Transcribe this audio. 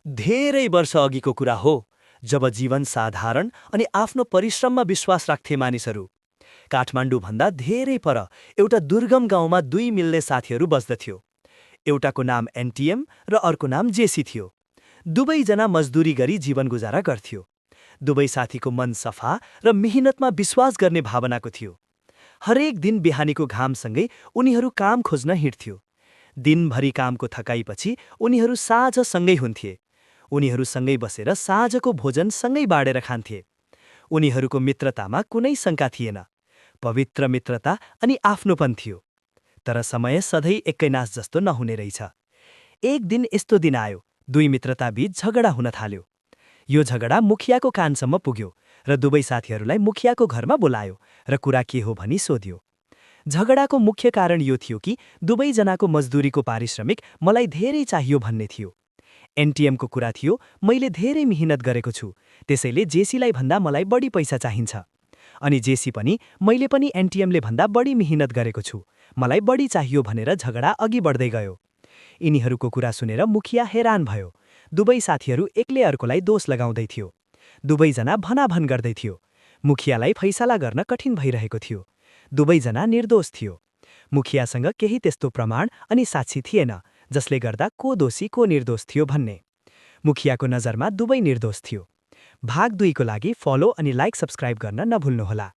धेरै वर्ष अघिको कुरा हो, जब जीवन साधारण अनि आफ्नो परिश्रममा विश्वास राख्थे मानिसहरू। काठमाडौँभन्दा धेरै पर एउटा दुर्गम गाउँमा दुई मिल्ने साथीहरू बस्दथ्यो। एउटाको नाम एनटिएम र अर्को नाम जेसी थियो। दुवैजना मजदुरी गरी जीवन गुजारा गर्थ्यो। दुवै साथीको मन सफा र मिहिनेतमा विश्वास गर्ने भावनाको थियो। हरेक दिन बिहानीको घामसँगै उनीहरू काम खोज्न हिँड्थ्यो। दिनभरि कामको थकाइपछि उनीहरू साँझ सँगै हुन्थे। उनीहरूसँगै बसेर साँझको भोजन सँगै बाँडेर खान्थे। उनीहरूको मित्रतामा कुनै शङ्का थिएन। पवित्र मित्रता अनि आफ्नोपन थियो। तर समय सधैँ एकैनास जस्तो नहुने रहेछ। एक दिन यस्तो दिन आयो, दुई मित्रताबीच झगडा हुन थाल्यो। यो झगडा मुखियाको कानसम्म पुग्यो र दुवै साथीहरूलाई मुखियाको घरमा बोलायो र कुरा के हो भनी सोध्यो। झगडाको मुख्य कारण यो थियो कि दुवैजनाको मजदुरीको पारिश्रमिक मलाई धेरै चाहियो भन्ने थियो। एनटिएमको कुरा थियो, मैले धेरै मिहिनेत गरेको छु, त्यसैले जेसीलाई भन्दा मलाई बढी पैसा चाहिन्छ। अनि जेसी पनि, मैले पनि एनटिएमले भन्दा बढी मिहिनेत गरेको छु, मलाई बढी चाहियो भनेर झगडा अघि बढ्दै गयो। यिनीहरूको कुरा सुनेर मुखिया हैरान भयो। दुवै साथीहरू एकले अर्कोलाई दोष लगाउँदै थियो। दुवैजना भनाभन गर्दै थियो। मुखियालाई फैसला गर्न कठिन भइरहेको थियो। दुवैजना निर्दोष थियो। मुखियासँग केही त्यस्तो प्रमाण अनि साक्षी थिएन जसले गर्दा को दोषी को निर्दोष थियो भन्ने। मुखियाको नजरमा दुवै निर्दोष थियो। भाग 2 को लागि फलो अनि लाइक सब्स्क्राइब गर्न नभुल्नुहोला।